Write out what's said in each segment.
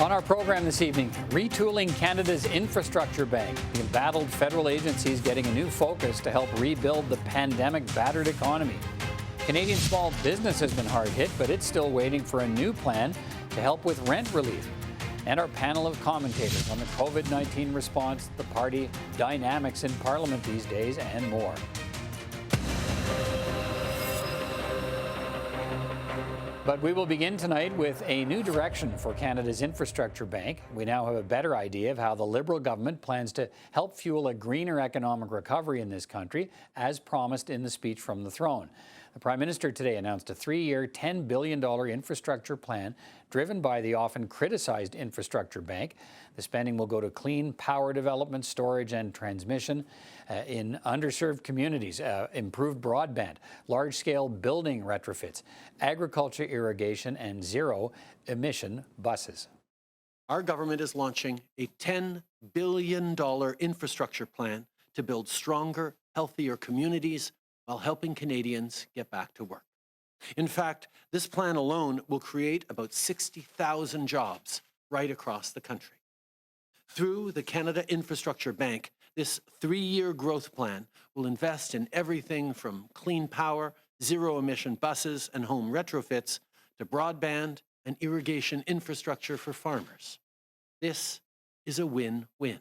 On our program this evening, retooling Canada's infrastructure bank. The embattled federal agencies getting a new focus to help rebuild the pandemic-battered economy. Canadian small business has been hard hit, but it's still waiting for a new plan to help with rent relief. And our panel of commentators on the COVID-19 response, the party dynamics in Parliament these days, and more. But we will begin tonight with a new direction for Canada's infrastructure bank. We now have a better idea of how the Liberal government plans to help fuel a greener economic recovery in this country, as promised in the speech from the throne. The Prime Minister today announced a 3-year, $10 billion infrastructure plan driven by the often criticized infrastructure bank. The spending will go to clean power development, storage and transmission in underserved communities, improved broadband, large-scale building retrofits, agriculture irrigation and zero-emission buses. Our government is launching a $10 billion infrastructure plan to build stronger, healthier communities while helping Canadians get back to work. In fact, this plan alone will create about 60,000 jobs right across the country. Through the Canada Infrastructure Bank, this 3-year growth plan will invest in everything from clean power, zero-emission buses and home retrofits to broadband and irrigation infrastructure for farmers. This is a win-win.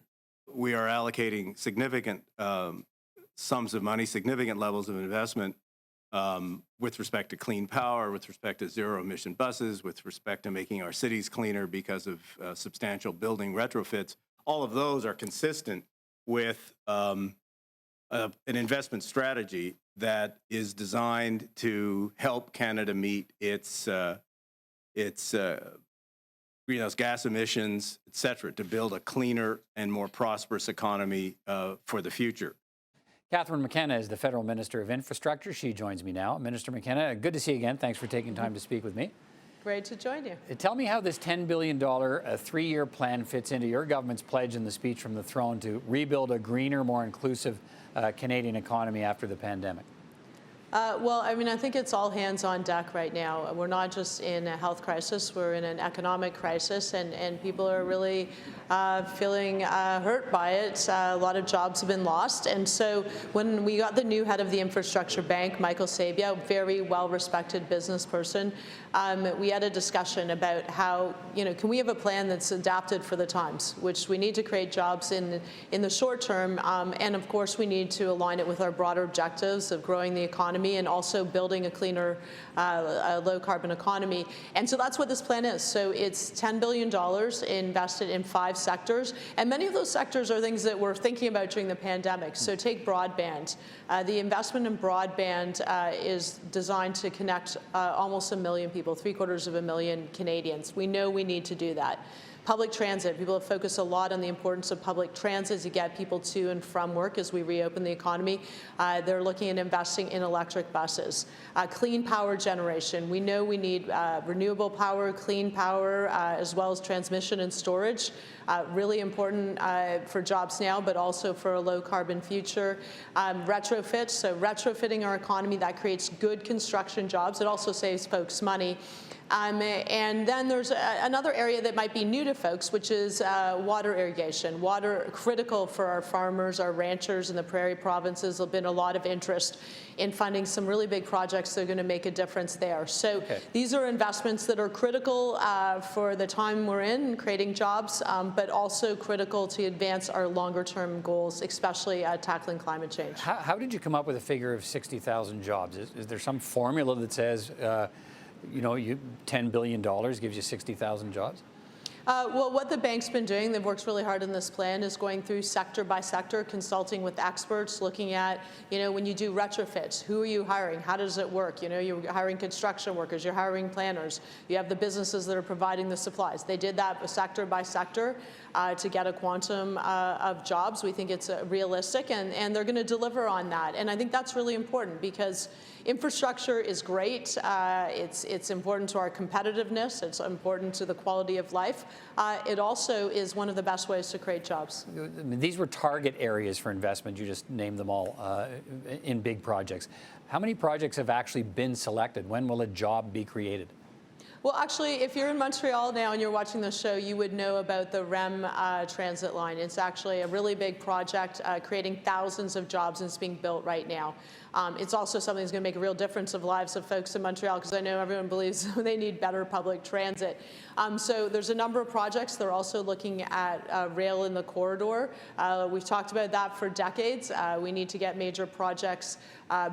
We are allocating significant sums of money, significant levels of investment with respect to clean power, with respect to zero-emission buses, with respect to making our cities cleaner because of substantial building retrofits. All of those are consistent with an investment strategy that is designed to help Canada meet its greenhouse gas emissions, et cetera, to build a cleaner and more prosperous economy for the future. Catherine McKenna is the Federal Minister of Infrastructure. She joins me now. Minister McKenna, good to see you again. Thanks for taking time to speak with me. Great to join you. Tell me how this $10 billion 3-year plan fits into your government's pledge in the speech from the throne to rebuild a greener, more inclusive Canadian economy after the pandemic. Well, I mean, I think it's all hands on deck right now. We're not just in a health crisis, we're in an economic crisis, and people are really feeling hurt by it. A lot of jobs have been lost. And so when we got the new head of the infrastructure bank, Michael Sabia, a very well-respected business person, we had a discussion about how, can we have a plan that's adapted for the times, which we need to create jobs in the short term, and of course we need to align it with our broader objectives of growing the economy and also building a cleaner, low-carbon economy. And so that's what this plan is. So it's $10 billion invested in 5 sectors, and many of those sectors are things that we're thinking about during the pandemic. So take broadband. The investment in broadband is designed to connect almost 1 million people, 750,000 Canadians. We know we need to do that. Public transit. People have focused a lot on the importance of public transit to get people to and from work as we reopen the economy. They're looking at investing in electric buses. Clean power generation. We know we need renewable power, clean power, as well as transmission and storage. Really important for jobs now, but also for a low-carbon future. Retrofit. So retrofitting our economy, that creates good construction jobs. It also saves folks money. And then there's another area that might be new to folks, which is water irrigation. Water critical for our farmers, our ranchers in the prairie provinces. There's been a lot of interest in funding some really big projects that are going to make a difference there. So these are investments that are critical for the time we're in, creating jobs, but also critical to advance our longer-term goals, especially tackling climate change. How did you come up with a figure of 60,000 jobs? Is there some formula that says $10 billion gives you 60,000 jobs? Well, what the bank's been doing, they've worked really hard in this plan, is going through sector by sector, consulting with experts, looking at, when you do retrofits, who are you hiring? How does it work? You're hiring construction workers, you're hiring planners, you have the businesses that are providing the supplies. They did that sector by sector to get a quantum of jobs. We think it's realistic, and they're going to deliver on that. And I think that's really important because infrastructure is great. It's important to our competitiveness. It's important to the quality of life. It also is one of the best ways to create jobs. I mean, these were target areas for investment. You just named them all in big projects. How many projects have actually been selected? When will a job be created? Well, actually, if you're in Montreal now and you're watching the show, you would know about the REM transit line. It's actually a really big project, creating thousands of jobs, and it's being built right now. It's also something that's going to make a real difference of lives of folks in Montreal, because I know everyone believes they need better public transit. So there's a number of projects. They're also looking at rail in the corridor. We've talked about that for decades. We need to get major projects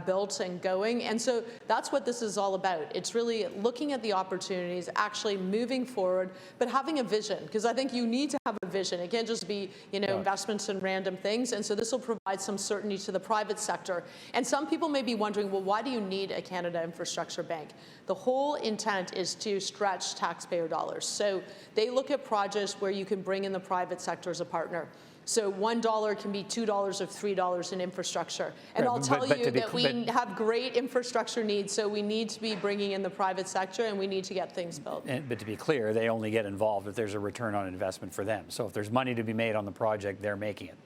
built and going. And so that's what this is all about. It's really looking at the opportunities, actually moving forward, but having a vision, because I think you need to have a vision. It can't just be, investments in random things. And so this will provide some certainty to the private sector. And some people may be wondering, well, why do you need a Canada Infrastructure Bank? The whole intent is to stretch taxpayer dollars. So they look at projects where you can bring in the private sector as a partner. So $1 can be $2 or $3 in infrastructure. And I'll tell you that we have great infrastructure needs, so we need to be bringing in the private sector, and we need to get things built. But to be clear, they only get involved if there's a return on investment for them. So if there's money to be made on the project, they're making it.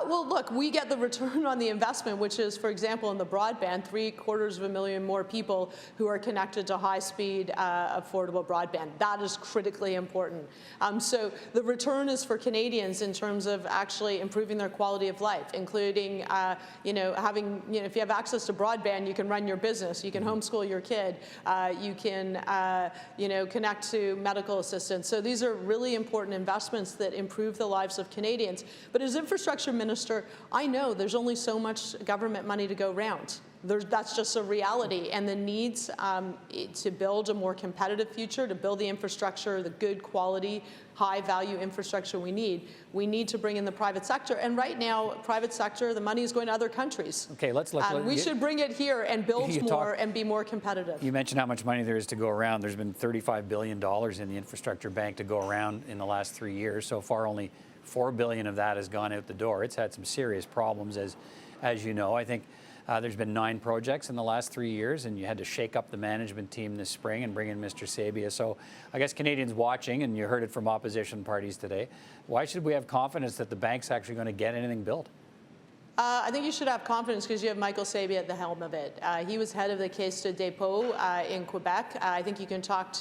Well, look, we get the return on the investment, which is, for example, in the broadband, 750,000 more people who are connected to high-speed, affordable broadband. That is critically important. So the return is for Canadians in terms of actually improving their quality of life, including, having, if you have access to broadband, you can run your business, you can homeschool your kid, you can, connect to medical assistance. So these are really important investments that improve the lives of Canadians. But as infrastructure minister, I know there's only so much government money to go around. That's just a reality, and the needs to build a more competitive future, to build the infrastructure, the good quality, high-value infrastructure we need to bring in the private sector. And right now, private sector, the money is going to other countries. Okay, we should bring it here and build more and be more competitive. You mentioned how much money there is to go around. There's been $35 billion in the infrastructure bank to go around in the last 3 years. So far, only $4 billion of that has gone out the door. It's had some serious problems, as you know. I think there's been 9 projects in the last 3 years, and you had to shake up the management team this spring and bring in Mr. Sabia. So I guess Canadians watching, and you heard it from opposition parties today, why should we have confidence that the bank's actually going to get anything built? I think you should have confidence because you have Michael Sabia at the helm of it. He was head of the Caisse de dépôt in Quebec. I think you can talk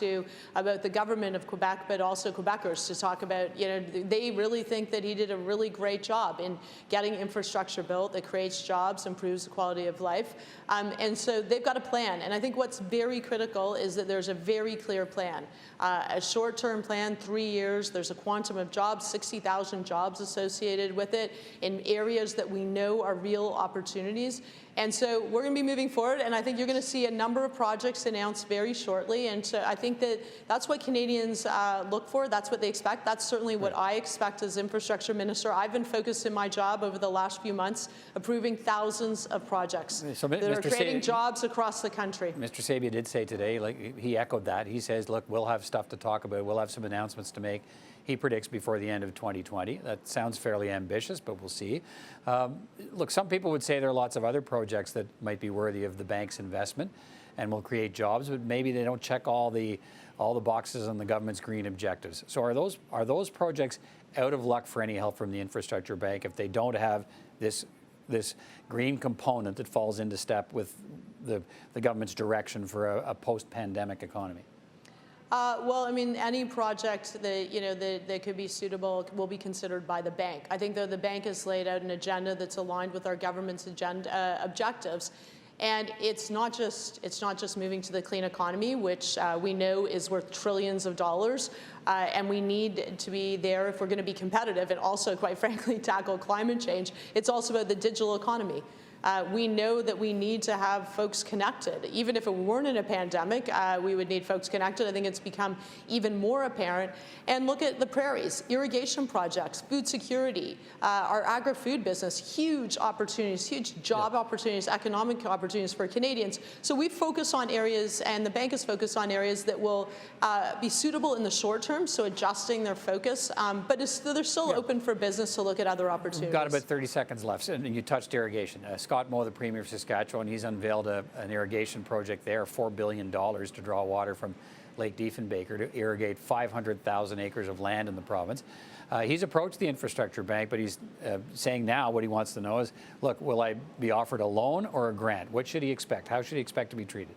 about the government of Quebec, but also Quebecers to talk about, they really think that he did a really great job in getting infrastructure built that creates jobs, improves the quality of life. And so they've got a plan. And I think what's very critical is that there's a very clear plan. A short-term plan, 3 years, there's a quantum of jobs, 60,000 jobs associated with it in areas that we know are real opportunities. And so we're going to be moving forward, and I think you're going to see a number of projects announced very shortly. And so I think that's what Canadians look for. That's what they expect. That's certainly what I expect as infrastructure minister. I've been focused in my job over the last few months, approving thousands of projects that are creating jobs across the country. Mr. Sabia did say today, he echoed that. He says, look, we'll have stuff to talk about. We'll have some announcements to make. He predicts before the end of 2020. That sounds fairly ambitious, but we'll see. Look, some people would say there are lots of other projects that might be worthy of the bank's investment and will create jobs, but maybe they don't check all the boxes on the government's green objectives. So are those projects out of luck for any help from the infrastructure bank if they don't have this green component that falls into step with the government's direction for a post-pandemic economy? Well, I mean, any project that could be suitable will be considered by the bank. I think, though, the bank has laid out an agenda that's aligned with our government's objectives. And it's not just moving to the clean economy, which we know is worth trillions of dollars, and we need to be there if we're going to be competitive and also, quite frankly, tackle climate change. It's also about the digital economy. We know that we need to have folks connected. Even if it weren't in a pandemic, we would need folks connected. I think it's become even more apparent. And look at the prairies, irrigation projects, food security, our agri-food business, huge opportunities, huge job opportunities, economic opportunities for Canadians. So we focus on areas, and the bank is focused on areas that will be suitable in the short term, so adjusting their focus, but they're still open for business to look at other opportunities. We've got about 30 seconds left, and you touched irrigation. Scott Moe, the Premier of Saskatchewan, he's unveiled an irrigation project there, $4 billion to draw water from Lake Diefenbaker to irrigate 500,000 acres of land in the province. He's approached the infrastructure bank, but he's saying now what he wants to know is, look, will I be offered a loan or a grant? What should he expect? How should he expect to be treated?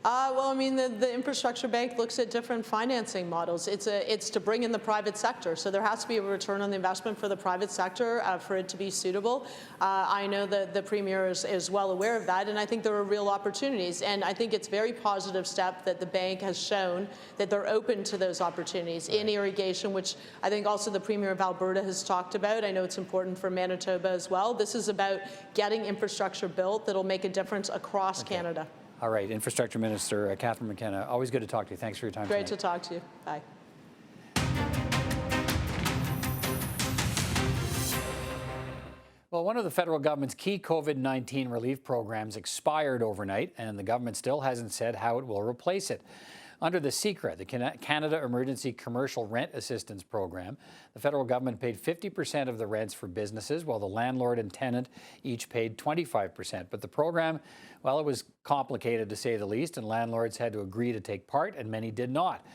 Well, I mean, the infrastructure bank looks at different financing models. It's to bring in the private sector, so there has to be a return on the investment for the private sector for it to be suitable. I know that the Premier is well aware of that, and I think there are real opportunities. And I think it's a very positive step that the bank has shown that they're open to those opportunities in irrigation, which I think also the Premier of Alberta has talked about. I know it's important for Manitoba as well. This is about getting infrastructure built that'll make a difference across Canada. All right, Infrastructure Minister Catherine McKenna, always good to talk to you. Thanks for your time Great tonight. to talk to you. Bye. Well, one of the federal government's key COVID-19 relief programs expired overnight, and the government still hasn't said how it will replace it. Under the CECRA, the Canada Emergency Commercial Rent Assistance Program, the federal government paid 50% of the rents for businesses, while the landlord and tenant each paid 25%. But the program, well, it was complicated to say the least, and landlords had to agree to take part, and many did not.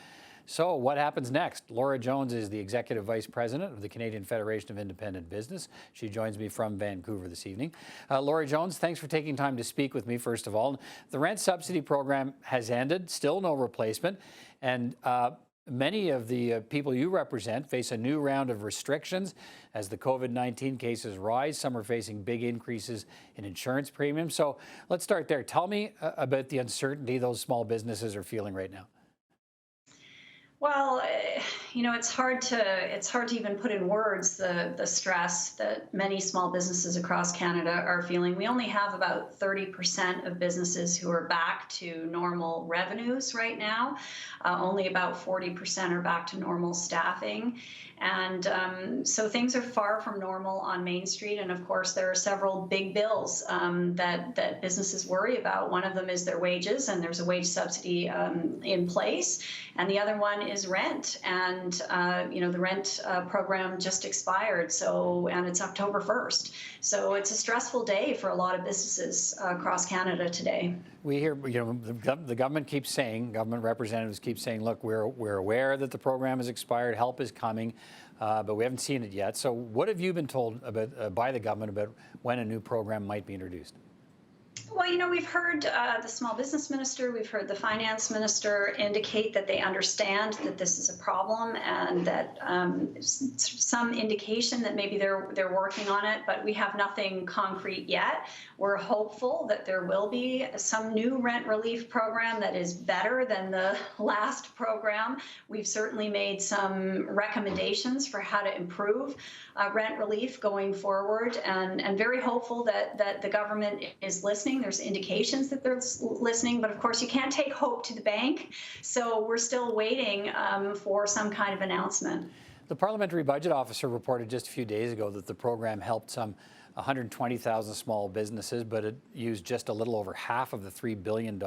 So what happens next? Laura Jones is the Executive Vice President of the Canadian Federation of Independent Business. She joins me from Vancouver this evening. Laura Jones, thanks for taking time to speak with me, first of all. The rent subsidy program has ended, still no replacement, and many of the people you represent face a new round of restrictions as the COVID-19 cases rise. Some are facing big increases in insurance premiums. So let's start there. Tell me about the uncertainty those small businesses are feeling right now. Well, you know, it's hard to even put in words the stress that many small businesses across Canada are feeling. We only have about 30% of businesses who are back to normal revenues right now. Only about 40% are back to normal staffing. And so things are far from normal on Main Street. And of course, there are several big bills that businesses worry about. One of them is their wages, and there's a wage subsidy in place. And the other one is rent. And, you know, the rent program just expired. And it's October 1st. So it's a stressful day for a lot of businesses across Canada today. We hear, you know, the government keeps saying, government representatives keep saying, look, we're aware that the program has expired, help is coming, but we haven't seen it yet. So what have you been told about by the government about when a new program might be introduced? Well, you know, we've heard the small business minister, we've heard the finance minister indicate that they understand that this is a problem and that some indication that maybe they're working on it, but we have nothing concrete yet. We're hopeful that there will be some new rent relief program that is better than the last program. We've certainly made some recommendations for how to improve rent relief going forward, and very hopeful that the government is listening. There's indications that they're listening, but of course you can't take hope to the bank. So we're still waiting for some kind of announcement. The Parliamentary Budget Officer reported just a few days ago that the program helped some 120,000 small businesses, but it used just a little over half of the $3 billion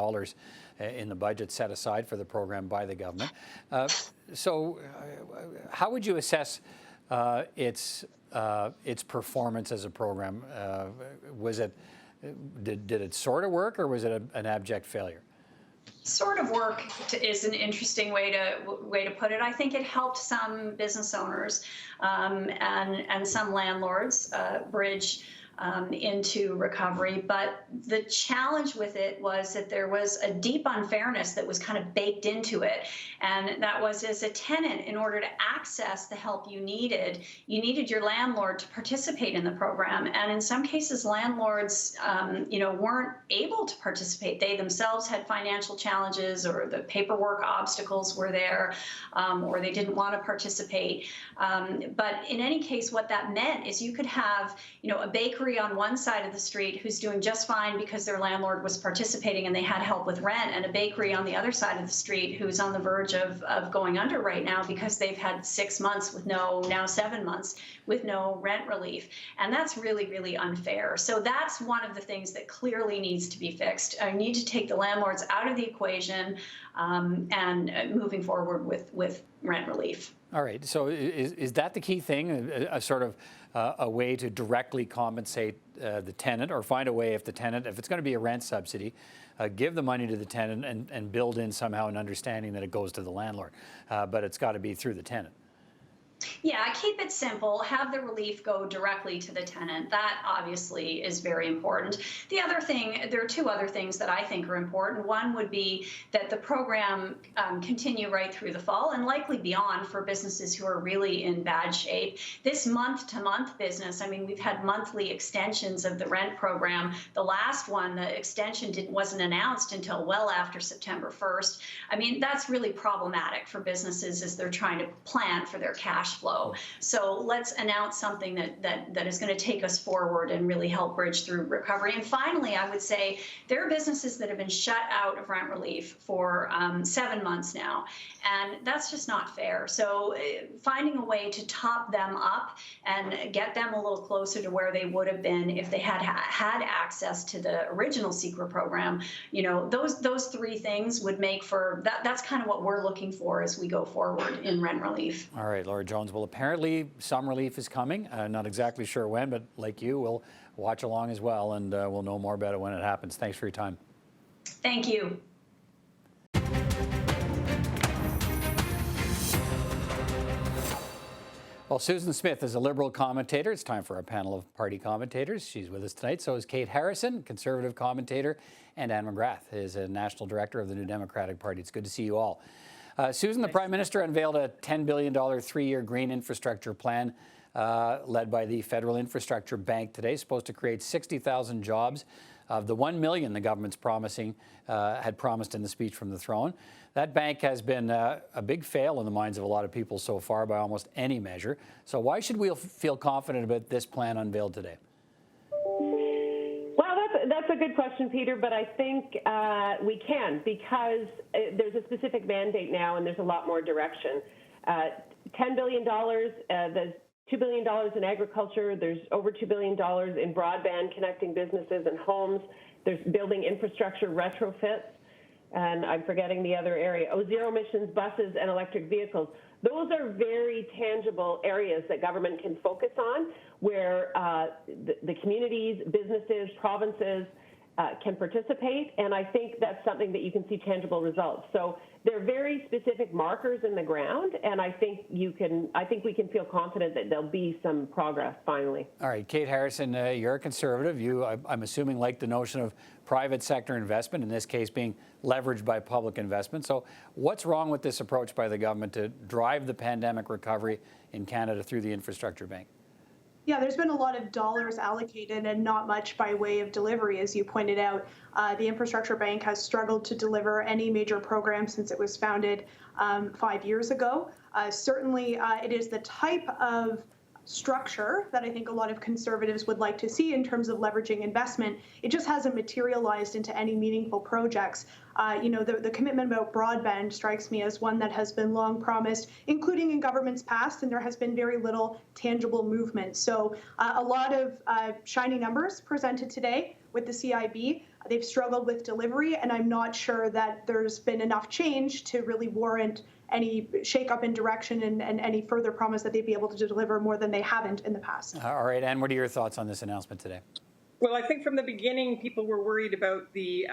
in the budget set aside for the program by the government. So how would you assess its performance as a program? Did it sort of work, or was it an abject failure? Sort of work is an interesting way to put it. I think it helped some business owners and some landlords bridge into recovery. But the challenge with it was that there was a deep unfairness that was kind of baked into it. And that was, as a tenant, in order to access the help you needed your landlord to participate in the program. And in some cases, landlords, weren't able to participate. They themselves had financial challenges, or the paperwork obstacles were there, or they didn't want to participate. But in any case, what that meant is you could have, a bakery on one side of the street who's doing just fine because their landlord was participating and they had help with rent, and a bakery on the other side of the street who's on the verge of going under right now because they've had 6 months with now 7 months with no rent relief. And that's really, really unfair. So that's one of the things that clearly needs to be fixed. I need to take the landlords out of the equation and moving forward with rent relief. All right. So is that the key thing, a sort of a way to directly compensate the tenant, or find a way, if it's going to be a rent subsidy, give the money to the tenant and build in somehow an understanding that it goes to the landlord, but it's got to be through the tenant? Yeah, keep it simple. Have the relief go directly to the tenant. That obviously is very important. The other thing, there are two other things that I think are important. One would be that the program continue right through the fall and likely beyond for businesses who are really in bad shape. This month-to-month business, I mean, we've had monthly extensions of the rent program. The last one, the extension wasn't announced until well after September 1st. I mean, that's really problematic for businesses as they're trying to plan for their cash flow. So let's announce something that is going to take us forward and really help bridge through recovery. And finally, I would say there are businesses that have been shut out of rent relief for 7 months now, and that's just not fair. So finding a way to top them up and get them a little closer to where they would have been if they had access to the original CECRA program, you know, those three things would make for that. That's kind of what we're looking for as we go forward in rent relief. All right, Laura Jones. Well, apparently some relief is coming. Not exactly sure when, but like you, we'll watch along as well, and we'll know more about it when it happens. Thanks for your time. Thank you. Well, Susan Smith is a Liberal commentator. It's time for our panel of party commentators. She's with us tonight. So is Kate Harrison, Conservative commentator, and Anne McGrath is a National Director of the New Democratic Party. It's good to see you all. Susan, the Prime Minister unveiled a $10 billion three-year green infrastructure plan led by the Federal Infrastructure Bank today, supposed to create 60,000 jobs of the 1 million the government's had promised in the speech from the throne. That bank has been a big fail in the minds of a lot of people so far by almost any measure. So why should we feel confident about this plan unveiled today? Well, that's a good question, Peter, but I think we can, because there's a specific mandate now and there's a lot more direction. $10 billion, there's $2 billion in agriculture, there's over $2 billion in broadband connecting businesses and homes, there's building infrastructure retrofits, and I'm forgetting the other area. Zero emissions buses and electric vehicles. Those are very tangible areas that government can focus on, where the communities, businesses, provinces can participate, and I think that's something that you can see tangible results. So they're very specific markers in the ground, and I think we can feel confident that there'll be some progress finally. All right, Kate Harrison, you're a Conservative. I'm assuming, like the notion of private sector investment, in this case being leveraged by public investment. So what's wrong with this approach by the government to drive the pandemic recovery in Canada through the Infrastructure Bank? Yeah, there's been a lot of dollars allocated and not much by way of delivery, as you pointed out. The Infrastructure Bank has struggled to deliver any major program since it was founded 5 years ago. Certainly, it is the type of structure that I think a lot of Conservatives would like to see in terms of leveraging investment. It just hasn't materialized into any meaningful projects. The commitment about broadband strikes me as one that has been long promised, including in governments past, and there has been very little tangible movement. So a lot of shiny numbers presented today with the CIB. They've struggled with delivery, and I'm not sure that there's been enough change to really warrant any shake-up in direction and any further promise that they'd be able to deliver more than they haven't in the past. All right, Anne, what are your thoughts on this announcement today? Well, I think from the beginning, people were worried about the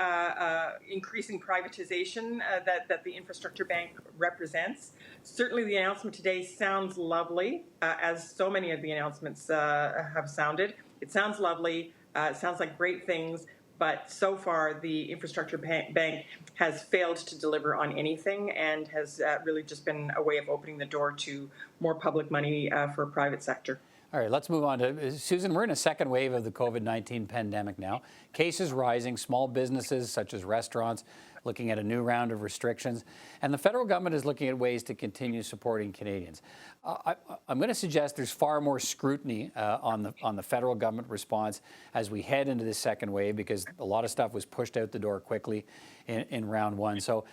increasing privatization that the Infrastructure Bank represents. Certainly the announcement today sounds lovely, as so many of the announcements have sounded. It sounds lovely, it sounds like great things, but so far the Infrastructure Bank has failed to deliver on anything and has really just been a way of opening the door to more public money for private sector. All right, let's move on to Susan. We're in a second wave of the COVID-19 pandemic now. Cases rising, small businesses such as restaurants looking at a new round of restrictions, and the federal government is looking at ways to continue supporting Canadians. I'm going to suggest there's far more scrutiny on the federal government response as we head into this second wave, because a lot of stuff was pushed out the door quickly in round one. So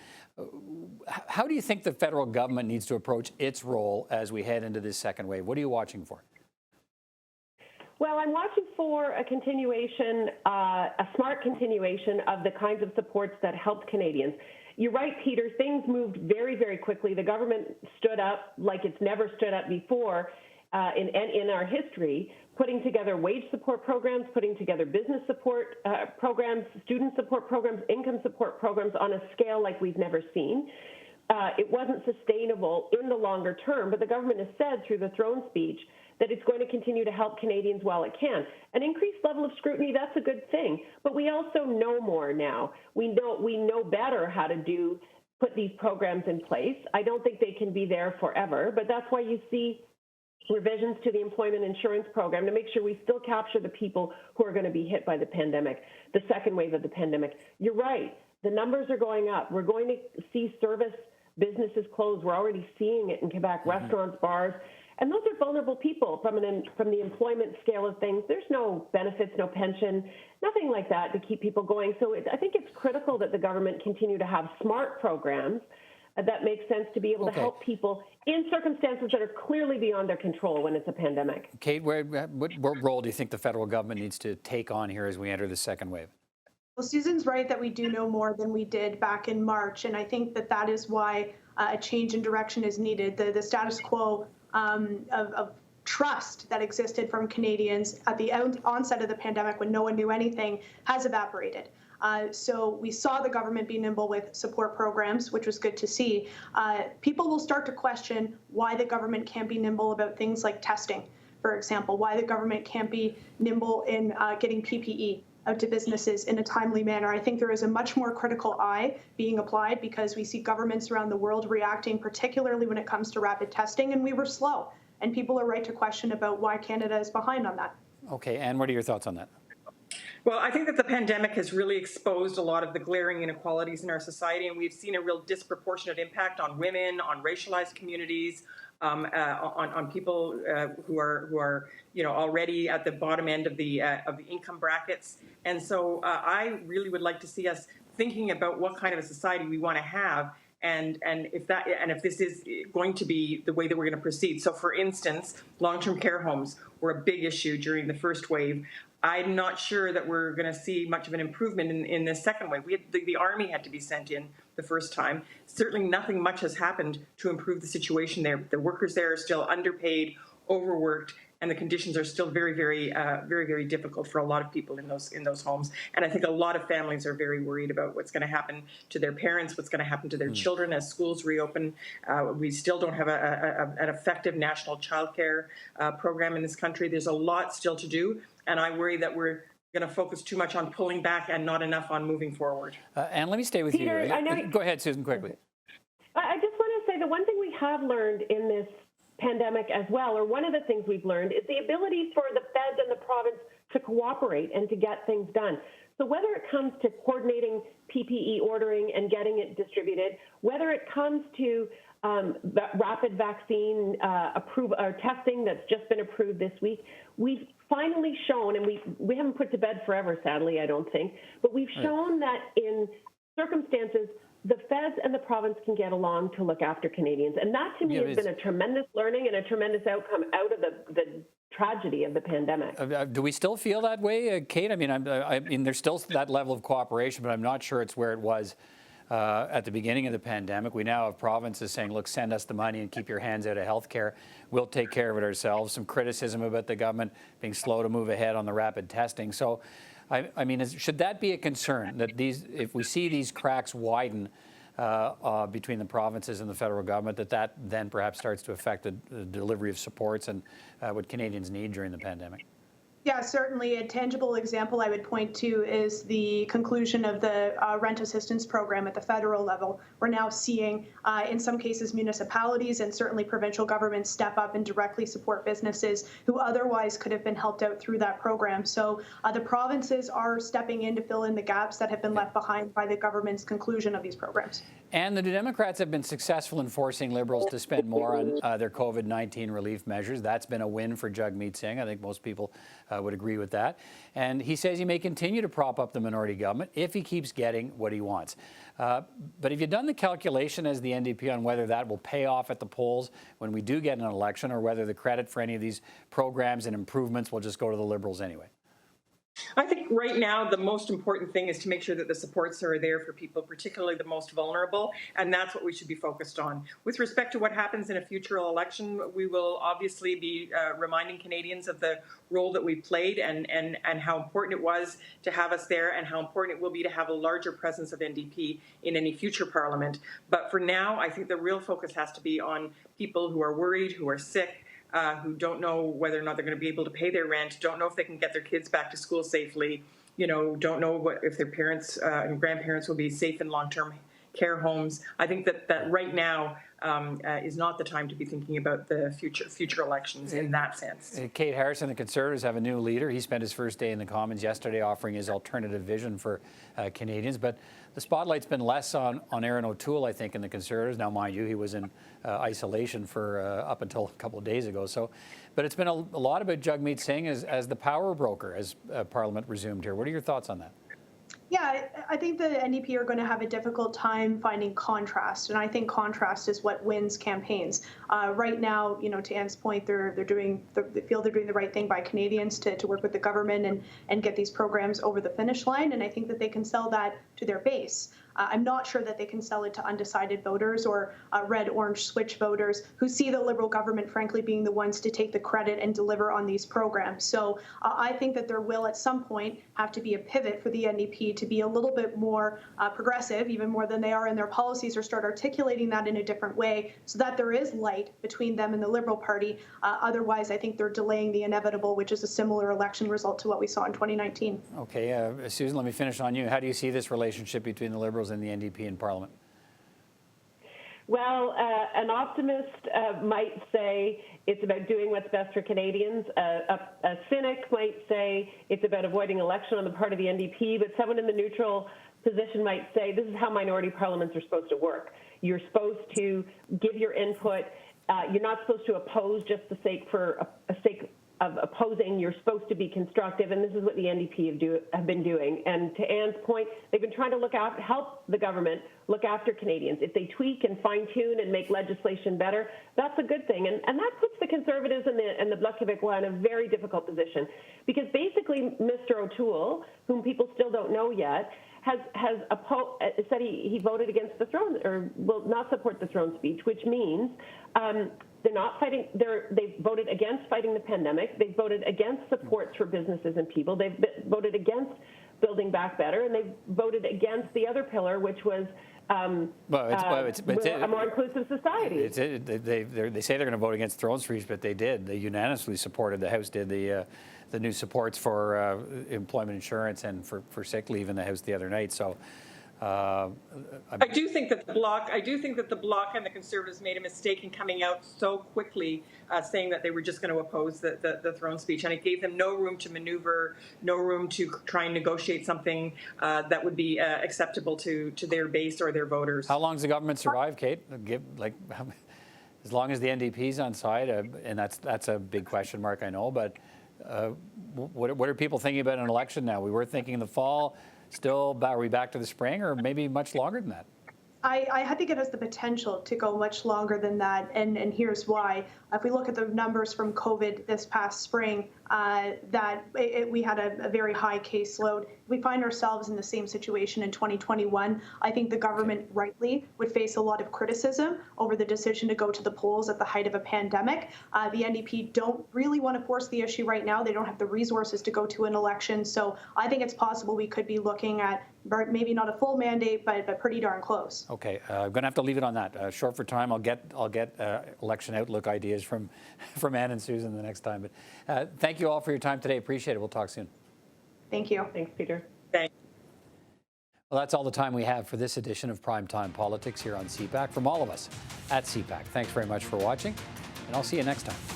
how do you think the federal government needs to approach its role as we head into this second wave? What are you watching for? Well, I'm watching for a continuation, a smart continuation of the kinds of supports that helped Canadians. You're right, Peter, things moved very, very quickly. The government stood up like it's never stood up before in our history, putting together wage support programs, putting together business support programs, student support programs, income support programs on a scale like we've never seen. it wasn't sustainable in the longer term, but the government has said through the throne speech that it's going to continue to help Canadians while it can. An increased level of scrutiny, that's a good thing, but we also know more now. We know better how to put these programs in place. I don't think they can be there forever, but that's why you see revisions to the employment insurance program to make sure we still capture the people who are going to be hit by the pandemic, the second wave of the pandemic. You're right. The numbers are going up. We're going to see service businesses close. We're already seeing it in Quebec, restaurants, bars. And those are vulnerable people from the employment scale of things. There's no benefits, no pension, nothing like that to keep people going. So I think it's critical that the government continue to have smart programs that make sense to be able to help people in circumstances that are clearly beyond their control when it's a pandemic. Kate, what role do you think the federal government needs to take on here as we enter the second wave? Well, Susan's right that we do know more than we did back in March, and I think that is why a change in direction is needed. The status quo of trust that existed from Canadians at the onset of the pandemic when no one knew anything has evaporated. So we saw the government be nimble with support programs, which was good to see. People will start to question why the government can't be nimble about things like testing, for example, why the government can't be nimble in getting PPE out to businesses in a timely manner. I think there is a much more critical eye being applied because we see governments around the world reacting, particularly when it comes to rapid testing, and we were slow. And people are right to question about why Canada is behind on that. Okay, Anne, what are your thoughts on that? Well, I think that the pandemic has really exposed a lot of the glaring inequalities in our society, and we've seen a real disproportionate impact on women, on racialized communities, on people who are already at the bottom end of the income brackets. And so I really would like to see us thinking about what kind of a society we want to have. And if this is going to be the way that we're going to proceed. So, for instance, long-term care homes were a big issue during the first wave. I'm not sure that we're going to see much of an improvement in the second wave. The Army had to be sent in the first time. Certainly nothing much has happened to improve the situation there. The workers there are still underpaid, overworked, and the conditions are still very, very difficult for a lot of people in those homes. And I think a lot of families are very worried about what's going to happen to their parents, what's going to happen to their children as schools reopen. We still don't have an effective national childcare program in this country. There's a lot still to do, and I worry that we're going to focus too much on pulling back and not enough on moving forward. And let me stay with Peter, you. Go ahead, Susan, quickly. I just want to say the one thing we have learned in this pandemic as well, or one of the things we've learned, is the ability for the feds and the province to cooperate and to get things done. So whether it comes to coordinating PPE ordering and getting it distributed, whether it comes to rapid vaccine testing that's just been approved this week, we've finally shown, and we haven't put to bed forever, sadly, I don't think, but we've shown that in circumstances the feds and the province can get along to look after Canadians. And that, to me, has been a tremendous learning and a tremendous outcome out of the tragedy of the pandemic. Do we still feel that way, Kate? I mean, there's still that level of cooperation, but I'm not sure it's where it was at the beginning of the pandemic. We now have provinces saying, look, send us the money and keep your hands out of healthcare. We'll take care of it ourselves. Some criticism about the government being slow to move ahead on the rapid testing. So, I mean, should that be a concern, that if we see these cracks widen between the provinces and the federal government, that then perhaps starts to affect the delivery of supports and what Canadians need during the pandemic? Yeah, certainly. A tangible example I would point to is the conclusion of the rent assistance program at the federal level. We're now seeing, in some cases, municipalities and certainly provincial governments step up and directly support businesses who otherwise could have been helped out through that program. So the provinces are stepping in to fill in the gaps that have been left behind by the government's conclusion of these programs. And the Democrats have been successful in forcing Liberals to spend more on their COVID-19 relief measures. That's been a win for Jagmeet Singh. I think most people would agree with that. And he says he may continue to prop up the minority government if he keeps getting what he wants. But have you done the calculation as the NDP on whether that will pay off at the polls when we do get an election, or whether the credit for any of these programs and improvements will just go to the Liberals anyway? I think right now the most important thing is to make sure that the supports are there for people, particularly the most vulnerable, and that's what we should be focused on. With respect to what happens in a future election, we will obviously be reminding Canadians of the role that we played and how important it was to have us there, and how important it will be to have a larger presence of NDP in any future parliament. But for now, I think the real focus has to be on people who are worried, who are sick, who don't know whether or not they're going to be able to pay their rent, don't know if they can get their kids back to school safely, don't know if their parents and grandparents will be safe in long-term care homes. I think that right now is not the time to be thinking about the future elections in that sense. Kate Harrison, the Conservatives have a new leader. He spent his first day in the Commons yesterday offering his alternative vision for Canadians. But the spotlight's been less on Aaron O'Toole, I think, in the Conservatives. Now, mind you, he was in isolation for up until a couple of days ago. But it's been a lot about Jagmeet Singh as the power broker as Parliament resumed here. What are your thoughts on that? Yeah, I think the NDP are going to have a difficult time finding contrast, and I think contrast is what wins campaigns. Right now, to Anne's point, they feel they're doing the right thing by Canadians to work with the government and get these programs over the finish line, and I think that they can sell that to their base. I'm not sure that they can sell it to undecided voters or red-orange switch voters who see the Liberal government, frankly, being the ones to take the credit and deliver on these programs. So I think that there will, at some point, have to be a pivot for the NDP to be a little bit more progressive, even more than they are in their policies, or start articulating that in a different way so that there is light between them and the Liberal Party. Otherwise, I think they're delaying the inevitable, which is a similar election result to what we saw in 2019. Okay, Susan, let me finish on you. How do you see this relationship between the Liberals and the NDP in Parliament? Well, an optimist might say it's about doing what's best for Canadians. A cynic might say it's about avoiding election on the part of the NDP, but someone in the neutral position might say this is how minority parliaments are supposed to work. You're supposed to give your input. You're not supposed to oppose just the sake of opposing. You're supposed to be constructive, and this is what the NDP have been doing. And to Anne's point, they've been trying to help the government look after Canadians. If they tweak and fine-tune and make legislation better, that's a good thing. And that puts the Conservatives and the Bloc Québécois in a very difficult position, because basically Mr. O'Toole, whom people still don't know yet, has said he voted against the throne, or will not support the throne speech, which means they're not fighting. They've voted against fighting the pandemic. They've voted against supports for businesses and people. They've voted against building back better, and they've voted against the other pillar, which was a more inclusive society. They say they're going to vote against throne speech, but they did. They unanimously supported. The House did the new supports for employment insurance and for sick leave in the House the other night. So. I do think that the Bloc and the Conservatives made a mistake in coming out so quickly, saying that they were just going to oppose the throne speech, and it gave them no room to maneuver, no room to try and negotiate something that would be acceptable to their base or their voters. How long does the government survive, Kate? As long as the NDP's on side, and that's a big question mark, I know. But what are people thinking about an election now? We were thinking in the fall. Still, are we back to the spring, or maybe much longer than that? I think it has the potential to go much longer than that, and here's why. If we look at the numbers from COVID this past spring, we had a very high caseload. We find ourselves in the same situation in 2021. I think the government rightly would face a lot of criticism over the decision to go to the polls at the height of a pandemic. The NDP don't really want to force the issue right now. They don't have the resources to go to an election. So I think it's possible we could be looking at maybe not a full mandate, but pretty darn close. Okay, I'm going to have to leave it on that. Short for time. I'll get election outlook ideas from Anne and Susan the next time. But thank you all for your time today. Appreciate it. We'll talk soon. Thank you. Thanks, Peter. Thanks. Well, that's all the time we have for this edition of Primetime Politics here on CPAC. From all of us at CPAC, thanks very much for watching, and I'll see you next time.